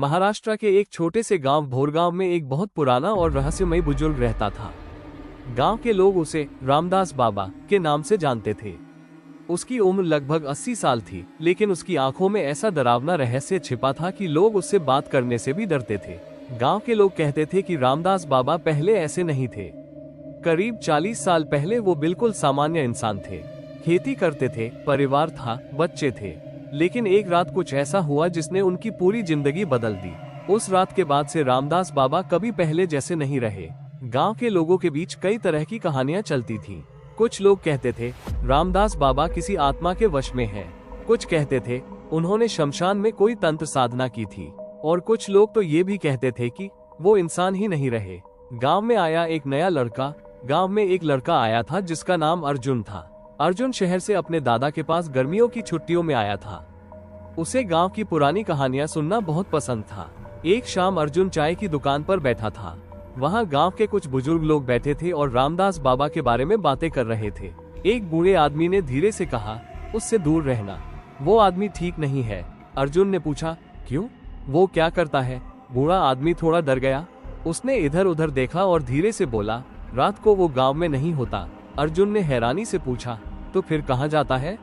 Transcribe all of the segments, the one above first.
महाराष्ट्र के एक छोटे से गांव भोरगांव में एक बहुत पुराना और रहस्यमय बुजुर्ग रहता था। गांव के लोग उसे रामदास बाबा के नाम से जानते थे। उसकी उम्र लगभग 80 साल थी, लेकिन उसकी आंखों में ऐसा डरावना रहस्य छिपा था कि लोग उससे बात करने से भी डरते थे। गांव के लोग कहते थे कि रामदास बाबा पहले ऐसे नहीं थे। करीब 40 साल पहले वो बिल्कुल सामान्य इंसान थे। खेती करते थे, परिवार था, बच्चे थे। लेकिन एक रात कुछ ऐसा हुआ जिसने उनकी पूरी जिंदगी बदल दी। उस रात के बाद से रामदास बाबा कभी पहले जैसे नहीं रहे। गांव के लोगों के बीच कई तरह की कहानियां चलती थीं। कुछ लोग कहते थे रामदास बाबा किसी आत्मा के वश में हैं। कुछ कहते थे उन्होंने शमशान में कोई तंत्र साधना की थी, और कुछ लोग तो ये भी कहते थे कि वो इंसान ही नहीं रहे। गांव में एक लड़का आया था जिसका नाम अर्जुन था। अर्जुन शहर से अपने दादा के पास गर्मियों की छुट्टियों में आया था। उसे गांव की पुरानी कहानियां सुनना बहुत पसंद था। एक शाम अर्जुन चाय की दुकान पर बैठा था। वहां गांव के कुछ बुजुर्ग लोग बैठे थे और रामदास बाबा के बारे में बातें कर रहे थे। एक बूढ़े आदमी ने धीरे से कहा, उससे दूर रहना, वो आदमी ठीक नहीं है। अर्जुन ने पूछा, क्यों, वो क्या करता है? बूढ़ा आदमी थोड़ा डर गया। उसने इधर उधर देखा और धीरे से बोला, रात को वो गांव में नहीं होता। अर्जुन ने हैरानी से पूछा, तो फिर कहाँ जाता है?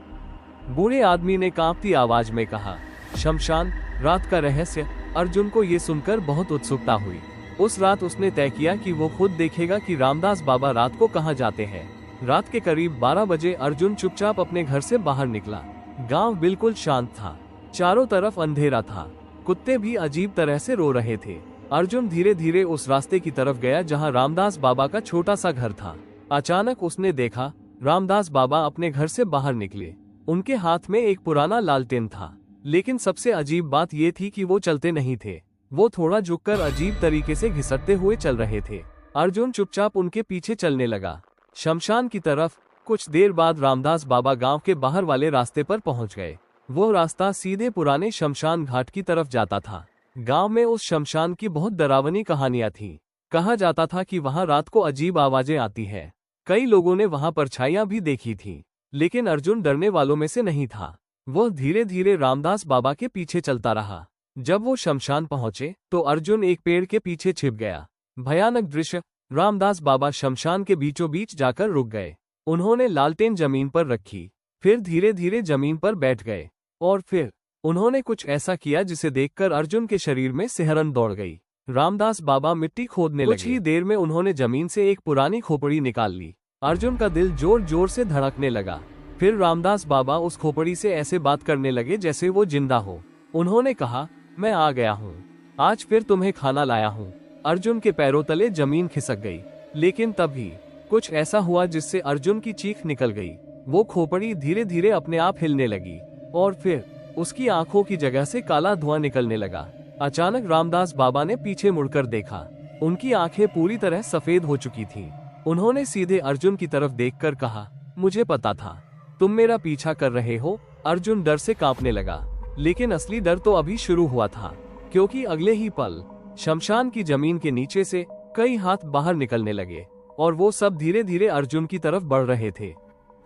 बूढ़े आदमी ने कांपती आवाज में कहा, शमशान, रात का रहस्य। अर्जुन को ये सुनकर बहुत उत्सुकता हुई। उस रात उसने तय किया कि वो खुद देखेगा कि रामदास बाबा रात को कहाँ जाते हैं। रात के करीब 12 बजे अर्जुन चुपचाप अपने घर से बाहर निकला। गांव बिल्कुल शांत था, चारों तरफ अंधेरा था, कुत्ते भी अजीब तरह से रो रहे थे। अर्जुन धीरे धीरे उस रास्ते की तरफ गया जहाँ रामदास बाबा का छोटा सा घर था। अचानक उसने देखा रामदास बाबा अपने घर से बाहर निकले। उनके हाथ में एक पुराना लालटेन था, लेकिन सबसे अजीब बात ये थी कि वो चलते नहीं थे। वो थोड़ा झुककर अजीब तरीके से घिसटते हुए चल रहे थे। अर्जुन चुपचाप उनके पीछे चलने लगा, शमशान की तरफ। कुछ देर बाद रामदास बाबा गांव के बाहर वाले रास्ते पर पहुंच गए। वो रास्ता सीधे पुराने शमशान घाट की तरफ जाता था। गांव में उस शमशान की बहुत डरावनी कहानियां थीं। कहा जाता था कि वहां रात को अजीब आवाजें आती है। कई लोगों ने वहां परछाइयां भी देखी थीं, लेकिन अर्जुन डरने वालों में से नहीं था। वह धीरे धीरे रामदास बाबा के पीछे चलता रहा। जब वो शमशान पहुंचे तो अर्जुन एक पेड़ के पीछे छिप गया। भयानक दृश्य। रामदास बाबा शमशान के बीचों बीच जाकर रुक गए। उन्होंने लालटेन जमीन पर रखी, फिर धीरे धीरे जमीन पर बैठ गए, और फिर उन्होंने कुछ ऐसा किया जिसे देखकर अर्जुन के शरीर में सिहरन दौड़ गई। रामदास बाबा मिट्टी खोदने लगे। कुछ ही देर में उन्होंने जमीन से एक पुरानी खोपड़ी निकाल ली। अर्जुन का दिल जोर जोर से धड़कने लगा। फिर रामदास बाबा उस खोपड़ी से ऐसे बात करने लगे जैसे वो जिंदा हो। उन्होंने कहा, मैं आ गया हूँ, आज फिर तुम्हें खाना लाया हूँ। अर्जुन के पैरों तले जमीन खिसक गई, लेकिन तभी कुछ ऐसा हुआ जिससे अर्जुन की चीख निकल गई। वो खोपड़ी धीरे धीरे अपने आप हिलने लगी, और फिर उसकी आंखों की जगह से काला धुआं निकलने लगा। अचानक रामदास बाबा ने पीछे मुड़कर देखा। उनकी आंखें पूरी तरह सफेद हो चुकी थीं। उन्होंने सीधे अर्जुन की तरफ देखकर कहा, मुझे पता था तुम मेरा पीछा कर रहे हो। अर्जुन डर से कांपने लगा, लेकिन असली डर तो अभी शुरू हुआ था, क्योंकि अगले ही पल शमशान की जमीन के नीचे से कई हाथ बाहर निकलने लगे, और वो सब धीरे धीरे अर्जुन की तरफ बढ़ रहे थे।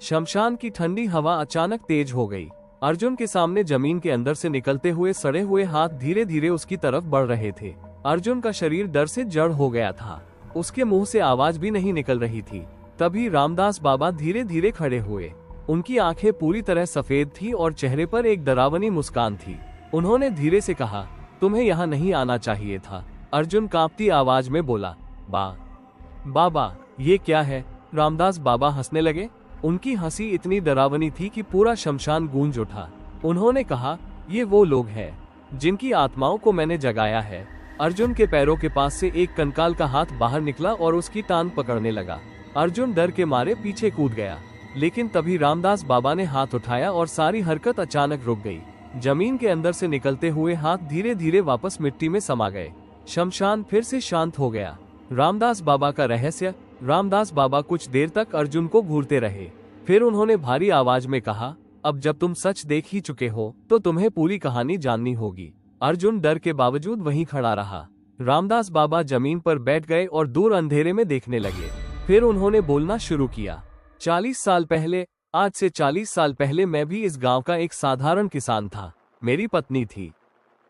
शमशान की ठंडी हवा अचानक तेज हो गई। अर्जुन के सामने जमीन के अंदर से निकलते हुए सड़े हुए हाथ धीरे धीरे उसकी तरफ बढ़ रहे थे। अर्जुन का शरीर डर से जड़ हो गया था। उसके मुंह से आवाज भी नहीं निकल रही थी। तभी रामदास बाबा धीरे धीरे खड़े हुए। उनकी आंखें पूरी तरह सफेद थी और चेहरे पर एक डरावनी मुस्कान थी। उन्होंने धीरे से कहा, तुम्हें यहाँ नहीं आना चाहिए था। अर्जुन कांपती आवाज में बोला, बाबा, ये क्या है? रामदास बाबा हंसने लगे। उनकी हंसी इतनी डरावनी थी कि पूरा शमशान गूंज उठा। उन्होंने कहा, ये वो लोग हैं जिनकी आत्माओं को मैंने जगाया है। अर्जुन के पैरों के पास से एक कंकाल का हाथ बाहर निकला और उसकी टांग पकड़ने लगा। अर्जुन डर के मारे पीछे कूद गया, लेकिन तभी रामदास बाबा ने हाथ उठाया और सारी हरकत अचानक रुक गई। जमीन के अंदर से निकलते हुए हाथ धीरे धीरे वापस मिट्टी में समा गए। शमशान फिर से शांत हो गया। रामदास बाबा का रहस्य। रामदास बाबा कुछ देर तक अर्जुन को घूरते रहे। फिर उन्होंने भारी आवाज में कहा, अब जब तुम सच देख ही चुके हो तो तुम्हें पूरी कहानी जाननी होगी। अर्जुन डर के बावजूद वहीं खड़ा रहा। रामदास बाबा जमीन पर बैठ गए और दूर अंधेरे में देखने लगे। फिर उन्होंने बोलना शुरू किया, 40 साल पहले, आज से 40 साल पहले मैं भी इस गांव का एक साधारण किसान था। मेरी पत्नी थी,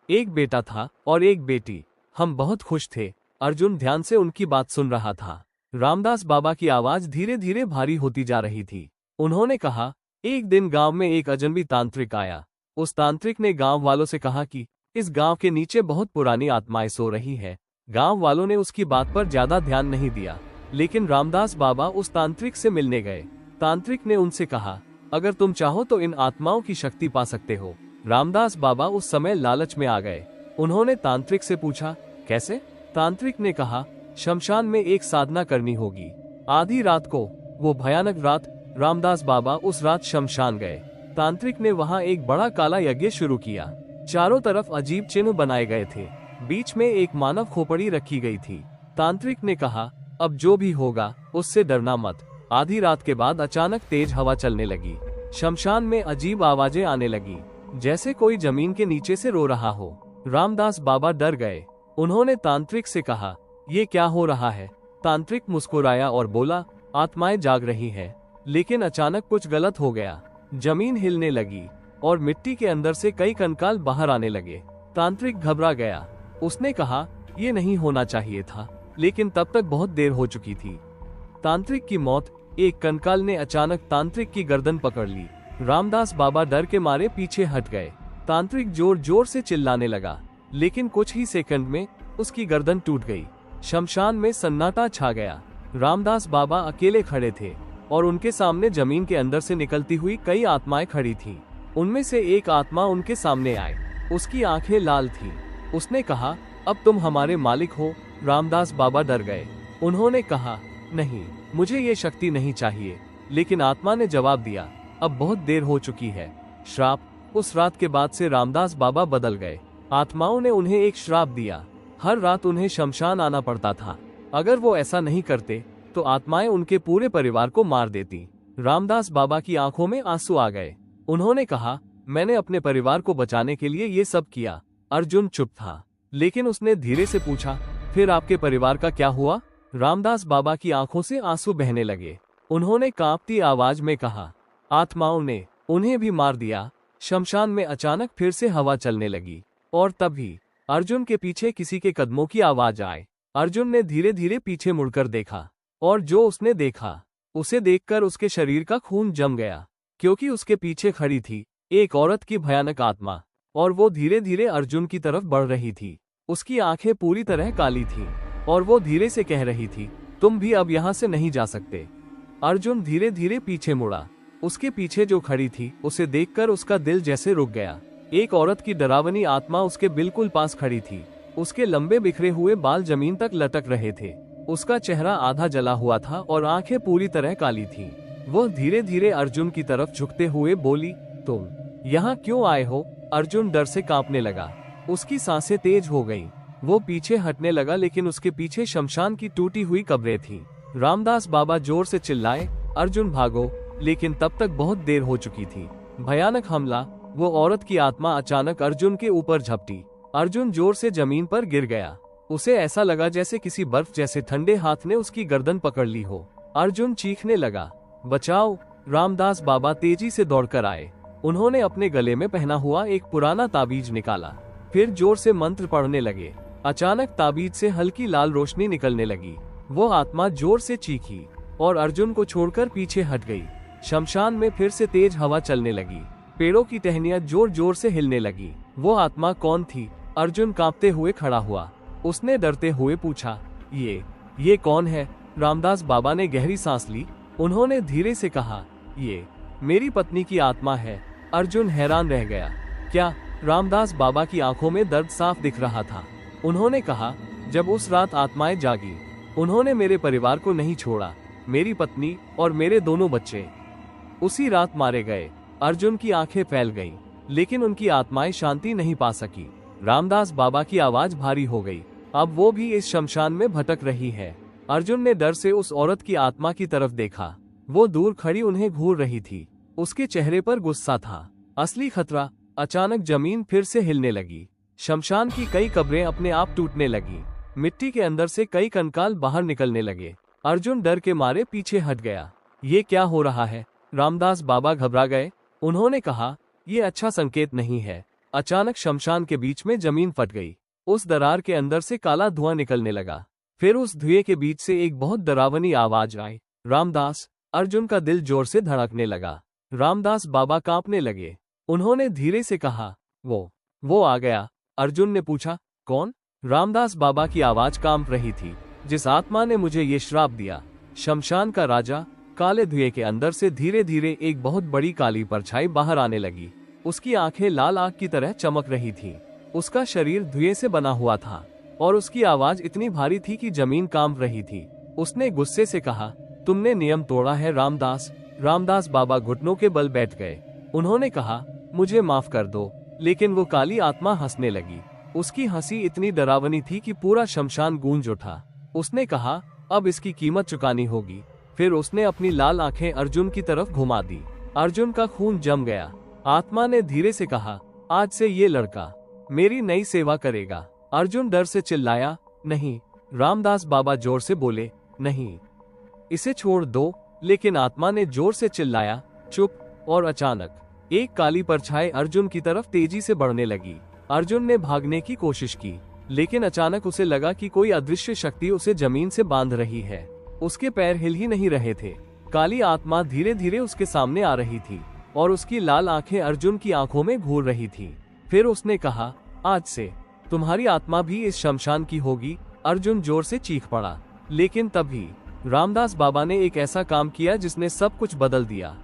एक बेटा था और एक बेटी। हम बहुत खुश थे। अर्जुन ध्यान से उनकी बात सुन रहा था। रामदास बाबा की आवाज धीरे धीरे भारी होती जा रही थी। उन्होंने कहा, एक दिन गांव में एक अजनबी तांत्रिक आया। उस तांत्रिक ने गांव वालों से कहा कि इस गांव के नीचे बहुत पुरानी आत्माएं सो रही है। गांव वालों ने उसकी बात पर ज्यादा ध्यान नहीं दिया, लेकिन रामदास बाबा उस तांत्रिक से मिलने गए। तांत्रिक ने उनसे कहा, अगर तुम चाहो तो इन आत्माओं की शक्ति पा सकते हो। रामदास बाबा उस समय लालच में आ गए। उन्होंने तांत्रिक से पूछा, कैसे? तांत्रिक ने कहा, शमशान में एक साधना करनी होगी। आधी रात को, वो भयानक रात, रामदास बाबा उस रात शमशान गए। तांत्रिक ने वहां एक बड़ा काला यज्ञ शुरू किया। चारों तरफ अजीब चिन्ह बनाए गए थे। बीच में एक मानव खोपड़ी रखी गई थी। तांत्रिक ने कहा, अब जो भी होगा उससे डरना मत। आधी रात के बाद अचानक तेज हवा चलने लगी। शमशान में अजीब आवाजें आने लगी, जैसे कोई जमीन के नीचे से रो रहा हो। रामदास बाबा डर गए। उन्होंने तांत्रिक से कहा, ये क्या हो रहा है? तांत्रिक मुस्कुराया और बोला, आत्माएं जाग रही हैं। लेकिन अचानक कुछ गलत हो गया। जमीन हिलने लगी और मिट्टी के अंदर से कई कंकाल बाहर आने लगे। तांत्रिक घबरा गया। उसने कहा, ये नहीं होना चाहिए था, लेकिन तब तक बहुत देर हो चुकी थी। तांत्रिक की मौत। एक कंकाल ने अचानक तांत्रिक की गर्दन पकड़ ली। रामदास बाबा डर के मारे पीछे हट गए। तांत्रिक जोर जोर से चिल्लाने लगा, लेकिन कुछ ही सेकंड में उसकी गर्दन टूट गई। शमशान में सन्नाटा छा गया। रामदास बाबा अकेले खड़े थे और उनके सामने जमीन के अंदर से निकलती हुई कई आत्माएं खड़ी थीं। उनमें से एक आत्मा उनके सामने आई। उसकी आंखें लाल थीं। उसने कहा, अब तुम हमारे मालिक हो। रामदास बाबा डर गए। उन्होंने कहा, नहीं, मुझे ये शक्ति नहीं चाहिए। लेकिन आत्मा ने जवाब दिया, अब बहुत देर हो चुकी है। श्राप। उस रात के बाद से रामदास बाबा बदल गए। आत्माओं ने उन्हें एक श्राप दिया। हर रात उन्हें शमशान आना पड़ता था। अगर वो ऐसा नहीं करते तो आत्माएं उनके पूरे परिवार को मार देती। रामदास बाबा की आंखों में आंसू आ गए। उन्होंने कहा, मैंने अपने परिवार को बचाने के लिए ये सब किया। अर्जुन चुप था, लेकिन उसने धीरे से पूछा, फिर आपके परिवार का क्या हुआ? रामदास बाबा की आंखों से आंसू बहने लगे। उन्होंने कांपती आवाज में कहा, आत्माओं ने उन्हें भी मार दिया। शमशान में अचानक फिर से हवा चलने लगी और तभी अर्जुन के पीछे किसी के कदमों की आवाज आई। अर्जुन ने धीरे धीरे पीछे मुड़कर देखा और जो उसने देखा उसे देखकर उसके शरीर का खून जम गया, क्योंकि उसके पीछे खड़ी थी एक औरत की भयानक आत्मा और वो धीरे धीरे अर्जुन की तरफ बढ़ रही थी। उसकी आंखें पूरी तरह काली थीं और वो धीरे से कह रही थी, तुम भी अब यहाँ से नहीं जा सकते। अर्जुन धीरे धीरे पीछे मुड़ा। उसके पीछे जो खड़ी थी उसे देखकर उसका दिल जैसे रुक गया। एक औरत की डरावनी आत्मा उसके बिल्कुल पास खड़ी थी। उसके लंबे बिखरे हुए बाल जमीन तक लटक रहे थे। उसका चेहरा आधा जला हुआ था और आंखें पूरी तरह काली थीं। वह धीरे धीरे अर्जुन की तरफ झुकते हुए बोली, तुम यहाँ क्यों आए हो? अर्जुन डर से कांपने लगा। उसकी सांसें तेज हो गईं। वो पीछे हटने लगा, लेकिन उसके पीछे शमशान की टूटी हुई कब्रें थीं। रामदास बाबा जोर से चिल्लाए, अर्जुन भागो! लेकिन तब तक बहुत देर हो चुकी थी। भयानक हमला। वो औरत की आत्मा अचानक अर्जुन के ऊपर झपटी। अर्जुन जोर से जमीन पर गिर गया। उसे ऐसा लगा जैसे किसी बर्फ जैसे ठंडे हाथ ने उसकी गर्दन पकड़ ली हो। अर्जुन चीखने लगा, बचाओ! रामदास बाबा तेजी से दौड़कर आए। उन्होंने अपने गले में पहना हुआ एक पुराना ताबीज निकाला, फिर जोर से मंत्र पढ़ने लगे। अचानक ताबीज से हल्की लाल रोशनी निकलने लगी। वो आत्मा जोर से चीखी और अर्जुन को छोड़कर पीछे हट गई। शमशान में फिर से तेज हवा चलने लगी। पेड़ों की टहनियां जोर जोर से हिलने लगी। वो आत्मा कौन थी? अर्जुन कांपते हुए खड़ा हुआ। उसने डरते हुए पूछा, ये कौन है? रामदास बाबा ने गहरी सांस ली। उन्होंने धीरे से कहा, ये मेरी पत्नी की आत्मा है। अर्जुन हैरान रह गया। क्या? रामदास बाबा की आंखों में दर्द साफ दिख रहा था। उन्होंने कहा, जब उस रात आत्माएं जागी, उन्होंने मेरे परिवार को नहीं छोड़ा। मेरी पत्नी और मेरे दोनों बच्चे उसी रात मारे गए। अर्जुन की आंखें फैल गईं, लेकिन उनकी आत्माएं शांति नहीं पा सकी। रामदास बाबा की आवाज भारी हो गई। अब वो भी इस शमशान में भटक रही है। अर्जुन ने डर से उस औरत की आत्मा की तरफ देखा। वो दूर खड़ी उन्हें घूर रही थी। उसके चेहरे पर गुस्सा था, असली खतरा। अचानक जमीन फिर से हिलने लगी। शमशान की कई कब्रें अपने आप टूटने लगी। मिट्टी के अंदर से कई कंकाल बाहर निकलने लगे। अर्जुन डर के मारे पीछे हट गया। ये क्या हो रहा है? रामदास बाबा घबरा गए। उन्होंने कहा, ये अच्छा संकेत नहीं है। अचानक शमशान के बीच में जमीन फट गई। उस दरार के अंदर से काला धुआं निकलने लगा। फिर उस धुएं के बीच से एक बहुत डरावनी आवाज आई, रामदास। अर्जुन का दिल जोर से धड़कने लगा। रामदास बाबा कांपने लगे। उन्होंने धीरे से कहा, वो आ गया। अर्जुन ने पूछा, कौन? रामदास बाबा की आवाज कांप रही थी। जिस आत्मा ने मुझे ये श्राप दिया। शमशान का राजा। काले धुएं के अंदर से धीरे धीरे एक बहुत बड़ी काली परछाई बाहर आने लगी। उसकी आंखें लाल आग की तरह चमक रही थीं। उसका शरीर धुएं से बना हुआ था और उसकी आवाज इतनी भारी थी कि जमीन कांप रही थी। उसने गुस्से से कहा, तुमने नियम तोड़ा है रामदास। रामदास बाबा घुटनों के बल बैठ गए। उन्होंने कहा, मुझे माफ कर दो। लेकिन वो काली आत्मा हंसने लगी। उसकी हंसी इतनी डरावनी थी कि पूरा शमशान गूंज उठा। उसने कहा, अब इसकी कीमत चुकानी होगी। फिर उसने अपनी लाल आंखें अर्जुन की तरफ घुमा दी। अर्जुन का खून जम गया। आत्मा ने धीरे से कहा, आज से ये लड़का मेरी नई सेवा करेगा। अर्जुन डर से चिल्लाया, नहीं। रामदास बाबा जोर से बोले, नहीं, इसे छोड़ दो। लेकिन आत्मा ने जोर से चिल्लाया, चुप। और अचानक एक काली परछाई अर्जुन की तरफ तेजी से बढ़ने लगी। अर्जुन ने भागने की कोशिश की, लेकिन अचानक उसे लगा कि कोई अदृश्य शक्ति उसे जमीन से बांध रही है। उसके पैर हिल ही नहीं रहे थे। काली आत्मा धीरे धीरे उसके सामने आ रही थी और उसकी लाल आंखें अर्जुन की आंखों में घूर रही थी। फिर उसने कहा, आज से तुम्हारी आत्मा भी इस शमशान की होगी। अर्जुन जोर से चीख पड़ा। लेकिन तभी रामदास बाबा ने एक ऐसा काम किया जिसने सब कुछ बदल दिया।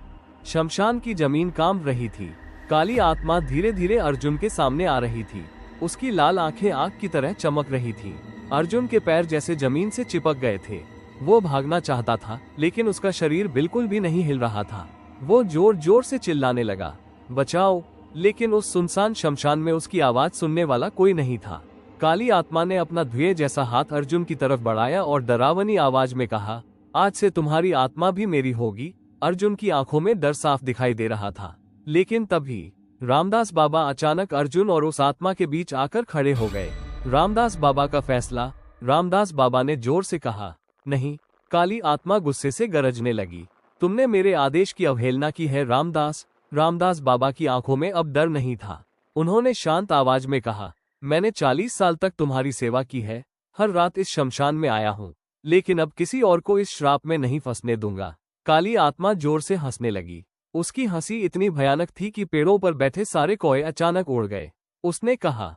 शमशान की जमीन कांप रही थी। काली आत्मा धीरे धीरे अर्जुन के सामने आ रही थी। उसकी लाल आंखें आग की तरह चमक रही थी। अर्जुन के पैर जैसे जमीन से चिपक गए थे। वो भागना चाहता था, लेकिन उसका शरीर बिल्कुल भी नहीं हिल रहा था। वो जोर जोर से चिल्लाने लगा, बचाओ। लेकिन उस सुनसान शमशान में उसकी आवाज सुनने वाला कोई नहीं था। काली आत्मा ने अपना धुएं जैसा हाथ अर्जुन की तरफ बढ़ाया और डरावनी आवाज में कहा, आज से तुम्हारी आत्मा भी मेरी होगी। अर्जुन की आंखों में डर साफ दिखाई दे रहा था। लेकिन तभी रामदास बाबा अचानक अर्जुन और उस आत्मा के बीच आकर खड़े हो गए। रामदास बाबा का फैसला। रामदास बाबा ने जोर से कहा, नहीं। काली आत्मा गुस्से से गरजने लगी, तुमने मेरे आदेश की अवहेलना की है रामदास। रामदास बाबा की आंखों में अब डर नहीं था। उन्होंने शांत आवाज में कहा, मैंने 40 साल तक तुम्हारी सेवा की है। हर रात इस शमशान में आया हूँ, लेकिन अब किसी और को इस श्राप में नहीं फंसने दूंगा। काली आत्मा जोर से हंसने लगी। उसकी हंसी इतनी भयानक थी कि पेड़ों पर बैठे सारे कौए अचानक उड़ गए। उसने कहा,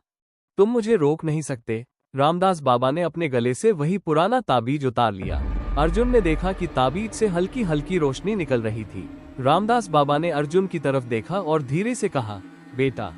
तुम मुझे रोक नहीं सकते। रामदास बाबा ने अपने गले से वही पुराना ताबीज उतार लिया। अर्जुन ने देखा कि ताबीज से हल्की हल्की रोशनी निकल रही थी। रामदास बाबा ने अर्जुन की तरफ देखा और धीरे से कहा, बेटा,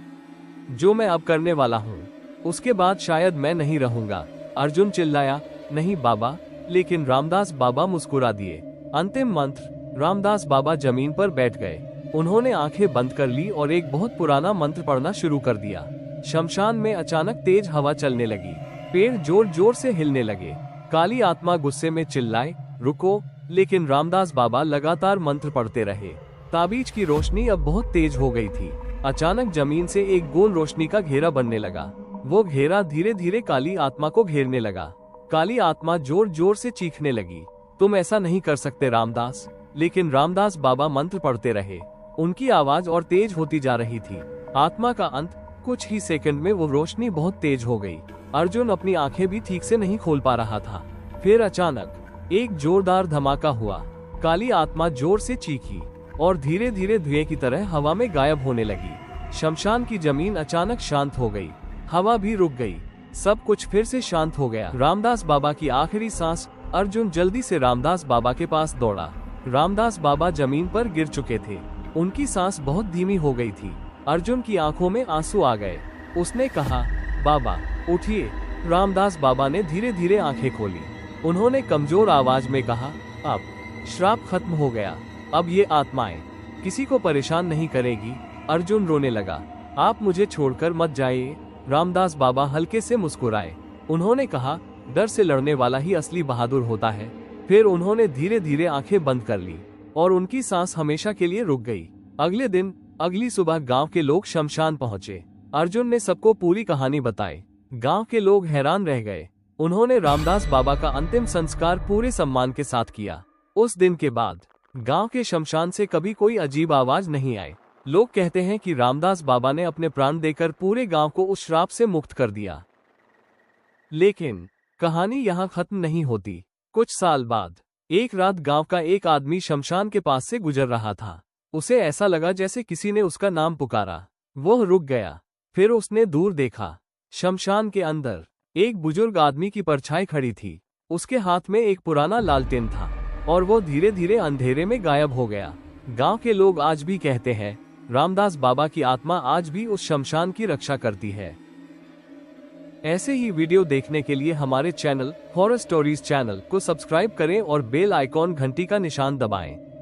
जो मैं अब करने वाला हूँ उसके बाद शायद मैं नहीं रहूंगा। अर्जुन चिल्लाया, नहीं बाबा। लेकिन रामदास बाबा मुस्कुरा दिए। अंतिम मंत्र। रामदास बाबा जमीन पर बैठ गए। उन्होंने आंखें बंद कर ली और एक बहुत पुराना मंत्र पढ़ना शुरू कर दिया। शमशान में अचानक तेज हवा चलने लगी। पेड़ जोर जोर से हिलने लगे। काली आत्मा गुस्से में चिल्लाए, रुको। लेकिन रामदास बाबा लगातार मंत्र पढ़ते रहे। ताबीज की रोशनी अब बहुत तेज हो गई थी। अचानक जमीन से एक गोल रोशनी का घेरा बनने लगा। वो घेरा धीरे धीरे काली आत्मा को घेरने लगा। काली आत्मा जोर जोर से चीखने लगी, तुम ऐसा नहीं कर सकते रामदास। लेकिन रामदास बाबा मंत्र पढ़ते रहे। उनकी आवाज और तेज होती जा रही थी। आत्मा का अंत। कुछ ही सेकंड में वो रोशनी बहुत तेज हो गई। अर्जुन अपनी आंखें भी ठीक से नहीं खोल पा रहा था। फिर अचानक एक जोरदार धमाका हुआ। काली आत्मा जोर से चीखी और धीरे धीरे धुएं की तरह हवा में गायब होने लगी। शमशान की जमीन अचानक शांत हो गई। हवा भी रुक गई। सब कुछ फिर से शांत हो गया। रामदास बाबा की आखिरी सांस। अर्जुन जल्दी से रामदास बाबा के पास दौड़ा। रामदास बाबा जमीन पर गिर चुके थे। उनकी सांस बहुत धीमी हो गई थी। अर्जुन की आंखों में आंसू आ गए। उसने कहा, बाबा उठिए। रामदास बाबा ने धीरे धीरे आंखें खोली। उन्होंने कमजोर आवाज में कहा, अब श्राप खत्म हो गया। अब ये आत्माएं किसी को परेशान नहीं करेगी। अर्जुन रोने लगा, आप मुझे छोड़कर मत जाइए। रामदास बाबा हल्के से मुस्कुराए। उन्होंने कहा, डर से लड़ने वाला ही असली बहादुर होता है। फिर उन्होंने धीरे धीरे आंखें बंद कर ली और उनकी सांस हमेशा के लिए रुक गई। अगले दिन अगली सुबह गांव के लोग शमशान पहुंचे। अर्जुन ने सबको पूरी कहानी बताई। गांव के लोग हैरान रह गए। उन्होंने रामदास बाबा का अंतिम संस्कार पूरे सम्मान के साथ किया। उस दिन के बाद गांव के शमशान से कभी कोई अजीब आवाज नहीं आई। हर कोई अपने अपने घर लौट गया। लोग कहते हैं कि रामदास बाबा ने अपने प्राण देकर पूरे गांव को उस श्राप से मुक्त कर दिया। लेकिन कहानी यहाँ खत्म नहीं होती। कुछ साल बाद एक रात गांव का एक आदमी शमशान के पास से गुजर रहा था। उसे ऐसा लगा जैसे किसी ने उसका नाम पुकारा। वह रुक गया। फिर उसने दूर देखा। शमशान के अंदर एक बुजुर्ग आदमी की परछाई खड़ी थी। उसके हाथ में एक पुराना लालटेन था और वो धीरे धीरे अंधेरे में गायब हो गया। गांव के लोग आज भी कहते हैं रामदास बाबा की आत्मा आज भी उस शमशान की रक्षा करती है। ऐसे ही वीडियो देखने के लिए हमारे चैनल हॉरर स्टोरीज चैनल को सब्सक्राइब करें और बेल आइकॉन घंटी का निशान दबाएं।